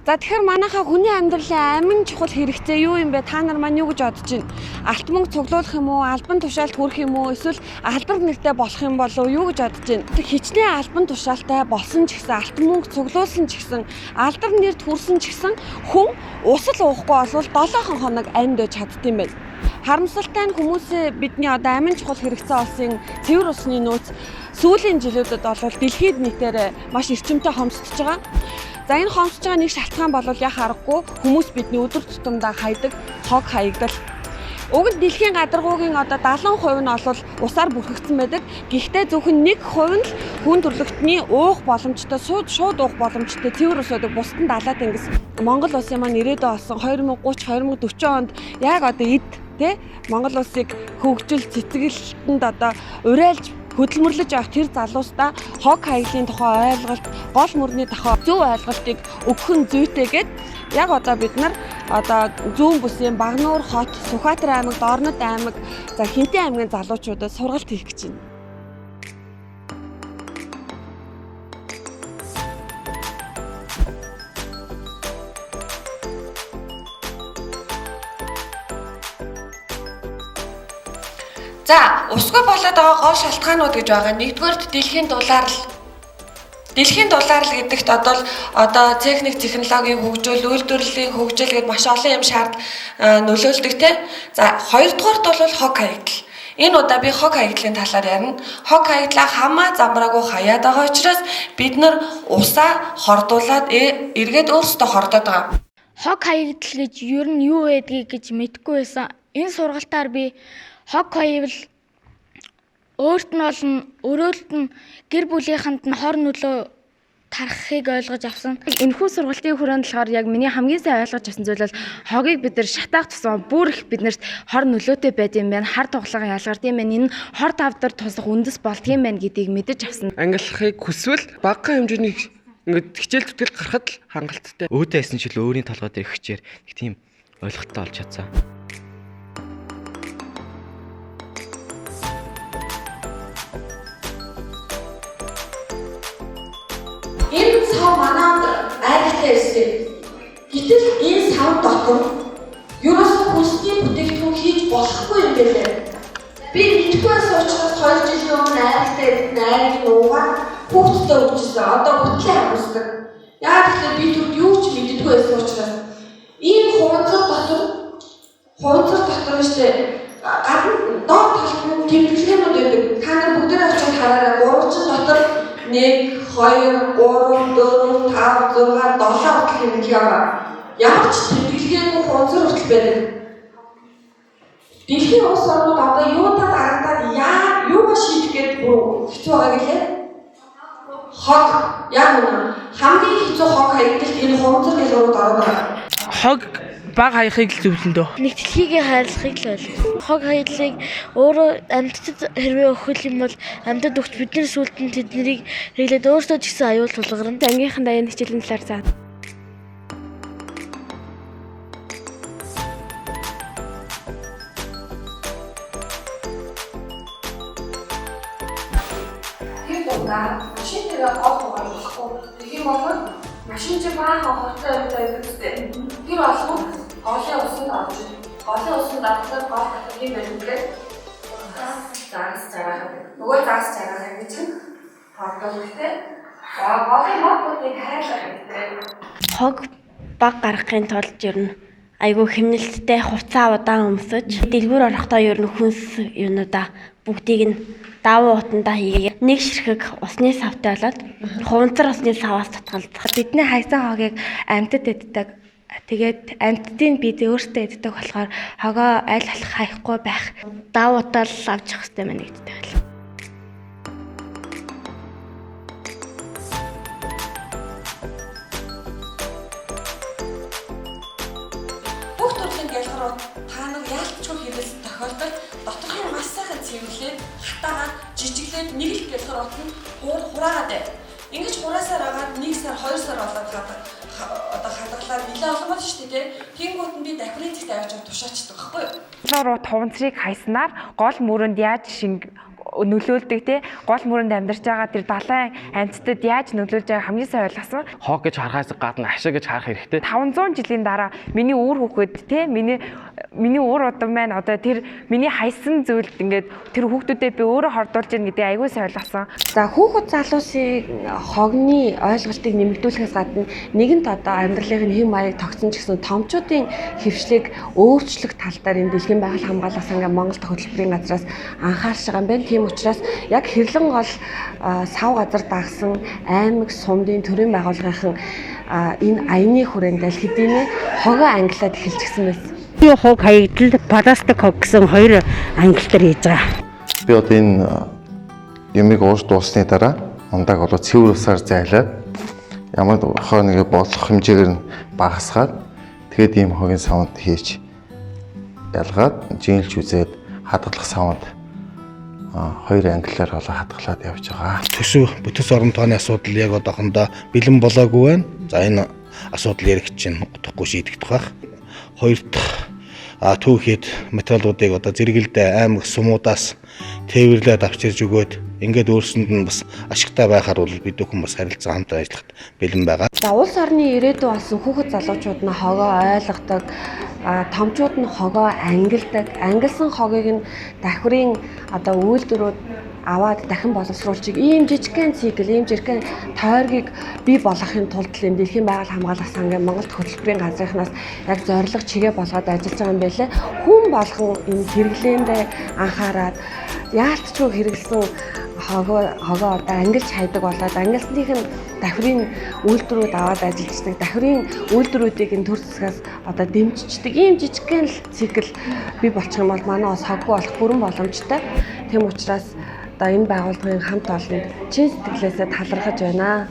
За тэгэхээр манайхаа хүний амьдралын амин чухал хэрэгцээ юу юм бэ? Та нар маань юу гэж бодож байна? Алт мөнгө цуглуулах юм уу? Албан тушаалд хүрэх юм уу? Эсвэл албар нэртэй болох юм болов уу? Юу гэж бодож байна? Хичнээн албан тушаалтай болсон ч гэсэн, алт мөнгө цуглуулсан ч гэсэн, алдар нэрд хүрсэн ч гэсэн хүн усал уухгүй болвол 7 хоног амьд байж чаддсан байна. Харамсалтай нь хүмүүсээ бидний одоо амин чухал хэрэгцээ болсон цэвэр усны нөөц сүүлийн жилүүдэд бол дэлхийд нийтээр маш эрчимтэй хомсдож байгаа. За энэ хомсож байгаа нэг шалтгаан бол яхаа аргагүй хүмүүс бидний өдөр тутамдаа хайдаг хог хаягдал. Уг нь дэлхийн гадаргуугийн одоо 70% нь бол усаар бүрхэгдсэн байдаг. Гэхдээ зөвхөн 1% нь л хүн төрөлхтний уух боломжтой, шууд уух боломжтой цэвэр усуудыг бусдад далаад ингээс Монгол улсын маань ирээдүйн болсон 2030 2040 онд яг одоо Монгол улсыг хөгжил цэцгэлтэнд одоо урайлж хөдөлмөрлөж явах тэр залуустаа хог хаяглалын тухай ойлголт, гол мөрний тухай зөв ойлголтыг өгөх нь зүйтэйгээд яг одоо бид нар одоо зүүн бүсийн Багнуур хот, Сүхбаатар аймаг, Дорнод аймаг, за Хинтээ аймгийн залуучуудад сургалт хийх гэж байна. За, усгүй болоод байгаа гол шалтгаанууд гэж байгаа. Нэгдүгээр дэлхийн дулаалал гэдэгт одоо техник, технологийн хөгжил, үйлдвэрлэлийн хөгжил гэдээ маш олон юм нөлөөлдөг тийм. За, хоёрдугаарт бол хог хаягдал. Энэ удаа би хог хаягдлын талаар ярина. Хог хаягдлаа хамаа замбраагүй хаяад байгаа учраас бид нар усаа хордуулад эргээд өөрсдөө хордоод байгаа. Хог хаягдал гэж ер нь юу байдгийг гэж мэдэхгүй байсан. Энэ сургалтаар би хог хаягдал өөрт нь олон өрөөлт нь гэр бүлийнхэнд нь хор нөлөө тарахыг ойлгож авсан. Энэхүү сургалтын хүрээнд болохоор яг миний хамгийн сайн ойлгож авсан зүйл бол хогийг бид нар шатаах тусмаа бүр их биднэрт хор нөлөөтэй байд юм байна. Хар тоглоомын ялгар тийм байна. Энэ хор тавдар туслах үндэс болдгийм байна гэдгийг мэдэж авсан. Ангиллахыг хүсвэл багахан хэмжээний ингээд хичээл зүтгэл гарахад л хангалттай. Өөдөө айсан чил өөрийн толгой дээр ихчээр нэг тийм ойлголттой олж чадсан. Энэ сав манад айлтай эсрэг. Гэтэл энэ сав дотор ерөөсөө хүнсний бүтээгдэхүүн хийж болохгүй юм байлээ. Би мэдхгүйс учраас 2 жилийн өмнө айлтай нуугаад хүүхдтэй өгчсөн. Одоо бүтлээ хамсдаг. Яг тэгэхээр би түрд юу ч мэддэггүй байсан учраас ийм хувцас дотор штэ гадна доод талд нь тэмдэглээнүүд байдаг. Та нар бүгдээ очиж хараарай. 3 чин дотор 1, 2, 3, 4, 5, 6, 7 хүртэл хэмжих яваа. Ямар ч тэмдэглэгээгүй хувцас хүртэл байдаг. Дэлхийн улс орнууд одоо юутай дарагдаад юугаа шийдэх гээд бүр хэцүү байгаа гэлээ. Хог яг үнэ хамгийн хэцүү хог хаягдалт энэ хувцас гэлрүүд ороод байгаа. Хог баг хаяхыг л зөвлөндөө. Нэг дэлхийгээ хайрлахыг л ойлгох. Хог хаягдлыг өөрөө амьтад хэрвээ өгөх юм бол амьтад өгч бидний сүлд нь тэднийг хэрэглээд өөрсдөө ч гэсэн аюул тулгарна. Ангийнхан даяны хичээлийн талаар заа. Машин дээр авах болохгүй. Тэгэх юм бол машин чинь баахан хортой байдаг үстэй. Тэр олон голын усанд орж авахлаар гол татварын баримтлал загас цараа. Нөгөө загас цараа гэж хордог үстэй. Голын модуудыг хайрлах хэрэгтэй. Хог баг гаргахын тулд ер нь айгүй хэмнэлттэй хувцас удаан өмсөж дэлгүүр орохдоо ер нь хүнс юунуудаа бүгдийг нь давуу утандаа хийгээд нэг ширхэг усны савтай болоод хуванцар усны саваас татгалзах. Бидний хайсан хогийг амьтад иддэг. Тэгээд амьтдын бид өөртөө иддэг болохоор хогоо аль алах хаяхгүй байх. Давуу утаал авчих хэрэгтэй мэн гэдэгтэй байна. Бүх төрлийн гялгарууд та нар яалтчгүй хэрэглэсэн тохиолдолд доторхын маш сайхан цэвэрлээд хатаагаад жижиглээд нэг л гялгарууд нь хураагаад байв. Ингэж хураасаар агаад 1 сар 2 сар болоод одоо хадгалаад нэлээд олон болж шүү дээ. Тэнгуут нь би дакритик тавьж тушаачдаг байхгүй юу? Лоруу хуванцрыг хайснаар гол мөрөнд яаж нөлөөлдөг те гол мөрөнд амьдарч байгаа тэр далайн амьтдад яаж нөлөөлж байгааг хамгийн сайн ойлгосон. Хог гэж харахаас гадна ашиг гэж харах хэрэгтэй. 500 жилийн дараа миний үр хүүхэд те миний үр удам маань одоо тэр миний хайсан зүйлд ингээд тэр хүүхдүүдэд би өөрөө хордуулж яах гэдгийг аягүй сайн ойлгосон. За хүүхэд залуусыг хогны ойлголтыг нэмэгдүүлэхээс гадна нэгэнт одоо амьдралын хэм маяг тогтсон ч гэсэн томчуудын хөвшлийг өөрчлөх тал дээр энэ дэлхийн байгаль хамгаалах сангийн Монгол хөтөлбөрийн газраас анхаарч байгаа юм байна. Тийм учраас яг хэрлэн гол сав газар дагсан аймаг сумдын төрийн байгууллагын энэ аяны хүрээнд аль хэдийнэ хогоо ангилаад эхэлчихсэн байсан. Хог хаягдал пластик хог гэсэн хоёр ангилтар хийж байгаа. Би одоо энэ ямиг ууж дуусны дараа ундааг болоо цэвэр усаар зайлаад ямар хоо нэг болох хэмжээгээр нь багасгаад тэгээд ийм хогийн савнд хийж ялгаад жийлж үзээд хадгалах савнд хоёр ангиллаар болоо хадгалаад явж байгаа. Төсөв бүтэц орон тооны асуудал яг одоохондоо бэлэн болоогүй байна. За энэ асуудал яригч чинь утгагүй шийдэгдэх байх. Хоёр дахь түүхэд материалуудыг одоо зэрэгэлдээ аймаг сумуудаас тээвэрлээд авч ирж өгөөд ингээд өөрсөнд нь бас ашигтай байхаар бол бид бүхэн бас харилцаа хамтаа ажиллахад бэлэн байгаа. За улс орны ирээдүй болсон хүүхэд залуучууд нь хогоо ойлгодог, томчууд нь хогоо ангилдаг. Ангилсан хогийг нь давхрын одоо үйлдвэрүүд аваад дахин боловсруулчих ийм жижигхэн цикл, ийм жижигхэн тойргийг бий болгохын тулд энэ дэлхийн байгаль хамгаалах сангийн Монгол хөтөлбөрийн газрынханаас яг зорилго чигээ болгоод ажиллаж байгаа юм байлээ. Хүн болгон энэ хэрэглээндээ анхаарад яалтчгүй хэрэгэлсэн хогоо одоо ангилж хайдаг болоод ангилсных нь давхрын үйлдвэрүүд аваад ажиллаждаг. Давхрын үйлдвэрүүдийг энэ төр засгаас одоо дэмжиждэг ийм жижигхэн цикл бий болчих юм бол манай бас хоггүй болох бүрэн боломжтой. Тийм учраас одоо энэ байгууллагын хамт олонд чин сэтгэлээсээ талархаж байна.